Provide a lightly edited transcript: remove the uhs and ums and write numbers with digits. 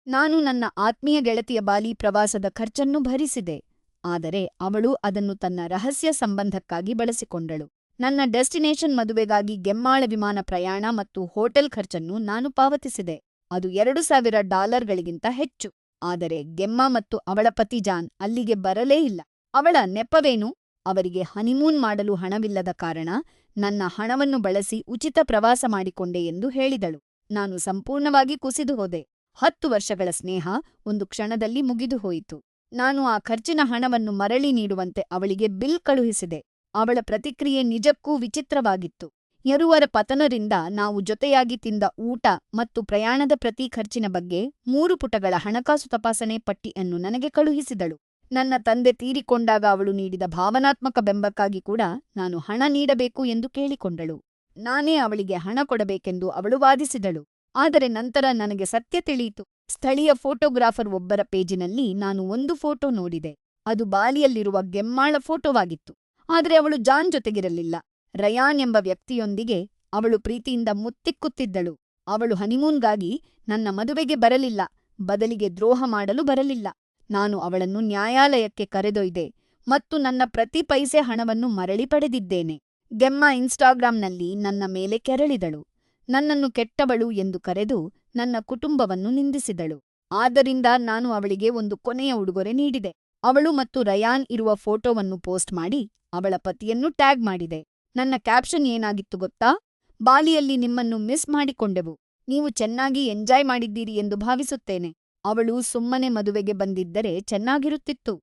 ನಾನು ನನ್ನ ಆತ್ಮೀಯ ಗೆಳತಿಯ ಬಾಲಿ ಪ್ರವಾಸದ ಖರ್ಚನ್ನು ಭರಿಸಿದೆ, ಆದರೆ ಅವಳು ಅದನ್ನು ತನ್ನ ರಹಸ್ಯ ಸಂಬಂಧಕ್ಕಾಗಿ ಬಳಸಿಕೊಂಡಳು. ನನ್ನ ಡೆಸ್ಟಿನೇಷನ್ ಮದುವೆಗಾಗಿ ಗೆಮ್ಮಾಳ ವಿಮಾನ ಪ್ರಯಾಣ ಮತ್ತು ಹೋಟೆಲ್ ಖರ್ಚನ್ನು ನಾನು ಪಾವತಿಸಿದೆ. ಅದು $2,000ಗಳಿಗಿಂತ ಹೆಚ್ಚು. ಆದರೆ ಗೆಮ್ಮಾ ಮತ್ತು ಅವಳ ಪತಿ ಜಾನ್ ಅಲ್ಲಿಗೆ ಬರಲೇ ಇಲ್ಲ. ಅವಳ ನೆಪವೇನು? ಅವರಿಗೆ ಹನಿಮೂನ್ ಮಾಡಲು ಹಣವಿಲ್ಲದ ಕಾರಣ ನನ್ನ ಹಣವನ್ನು ಬಳಸಿ ಉಚಿತ ಪ್ರವಾಸ ಮಾಡಿಕೊಂಡೆ ಎಂದು ಹೇಳಿದಳು. ನಾನು ಸಂಪೂರ್ಣವಾಗಿ ಕುಸಿದು ಹೋದೆ. 10 ವರ್ಷಗಳ ಸ್ನೇಹ ಒಂದು ಕ್ಷಣದಲ್ಲಿ ಮುಗಿದು ಹೋಯಿತು. ನಾನು ಆ ಖರ್ಚಿನ ಹಣವನ್ನು ಮರಳಿ ನೀಡುವಂತೆ ಅವಳಿಗೆ ಬಿಲ್ ಕಳುಹಿಸಿದೆ. ಅವಳ ಪ್ರತಿಕ್ರಿಯೆ ನಿಜಕ್ಕೂ ವಿಚಿತ್ರವಾಗಿತ್ತು. ಎರವರ ಪತನದಿಂದ ನಾವು ಜೊತೆಯಾಗಿ ತಿಂದ ಊಟ ಮತ್ತು ಪ್ರಯಾಣದ ಪ್ರತಿ ಖರ್ಚಿನ ಬಗ್ಗೆ 3 ಪುಟಗಳ ಹಣಕಾಸು ತಪಾಸಣೆ ಪಟ್ಟಿಯನ್ನು ನನಗೆ ಕಳುಹಿಸಿದಳು. ನನ್ನ ತಂದೆ ತೀರಿಕೊಂಡಾಗ ಅವಳು ನೀಡಿದ ಭಾವನಾತ್ಮಕ ಬೆಂಬಕ್ಕಾಗಿ ಕೂಡ ನಾನು ಹಣ ನೀಡಬೇಕು ಎಂದು ಕೇಳಿಕೊಂಡಳು. ನಾನೇ ಅವಳಿಗೆ ಹಣ ಕೊಡಬೇಕೆಂದು ಅವಳು ವಾದಿಸಿದಳು. ಆದರೆ ನಂತರ ನನಗೆ ಸತ್ಯ ತಿಳಿಯಿತು. ಸ್ಥಳೀಯ ಫೋಟೋಗ್ರಾಫರ್ ಒಬ್ಬರ ಪೇಜಿನಲ್ಲಿ ನಾನು ಒಂದು ಫೋಟೋ ನೋಡಿದೆ. ಅದು ಬಾಲಿಯಲ್ಲಿರುವ ಗೆಮ್ಮಾಳ ಫೋಟೋವಾಗಿತ್ತು. ಆದರೆ ಅವಳು ಜಾನ್ ಜೊತೆಗಿರಲಿಲ್ಲ. ರಯಾನ್ ಎಂಬ ವ್ಯಕ್ತಿಯೊಂದಿಗೆ ಅವಳು ಪ್ರೀತಿಯಿಂದ ಮುತ್ತಿಕ್ಕುತ್ತಿದ್ದಳು. ಅವಳು ಹನಿಮೂನ್‌ಗಾಗಿ ನನ್ನ ಮದುವೆಗೆ ಬರಲಿಲ್ಲ, ಬದಲಿಗೆ ದ್ರೋಹ ಮಾಡಲು ಬರಲಿಲ್ಲ. ನಾನು ಅವಳನ್ನು ನ್ಯಾಯಾಲಯಕ್ಕೆ ಕರೆದೊಯ್ದೆ ಮತ್ತು ನನ್ನ ಪ್ರತಿ ಪೈಸೆ ಹಣವನ್ನು ಮರಳಿ ಪಡೆದಿದ್ದೇನೆ. ಗೆಮ್ಮಾ ಇನ್‌ಸ್ಟಾಗ್ರಾಂನಲ್ಲಿ ನನ್ನ ಮೇಲೆ ಕೆರಳಿದಳು. ನನ್ನನ್ನು ಕೆಟ್ಟವಳು ಎಂದು ಕರೆದು ನನ್ನ ಕುಟುಂಬವನ್ನು ನಿಂದಿಸಿದಳು. ಆದ್ದರಿಂದ ನಾನು ಅವಳಿಗೆ ಒಂದು ಕೊನೆಯ ಉಡುಗೊರೆ ನೀಡಿದೆ. ಅವಳು ಮತ್ತು ರಯಾನ್ ಇರುವ ಫೋಟೋವನ್ನು ಪೋಸ್ಟ್ ಮಾಡಿ ಅವಳ ಪತಿಯನ್ನು ಟ್ಯಾಗ್ ಮಾಡಿದೆ. ನನ್ನ ಕ್ಯಾಪ್ಷನ್ ಏನಾಗಿತ್ತು ಗೊತ್ತಾ? ಬಾಲಿಯಲ್ಲಿ ನಿಮ್ಮನ್ನು ಮಿಸ್ ಮಾಡಿಕೊಂಡೆವು. ನೀವು ಚೆನ್ನಾಗಿ ಎಂಜಾಯ್ ಮಾಡಿದ್ದೀರಿ ಎಂದು ಭಾವಿಸುತ್ತೇನೆ. ಅವಳು ಸುಮ್ಮನೆ ಮದುವೆಗೆ ಬಂದಿದ್ದರೆ ಚೆನ್ನಾಗಿರುತ್ತಿತ್ತು.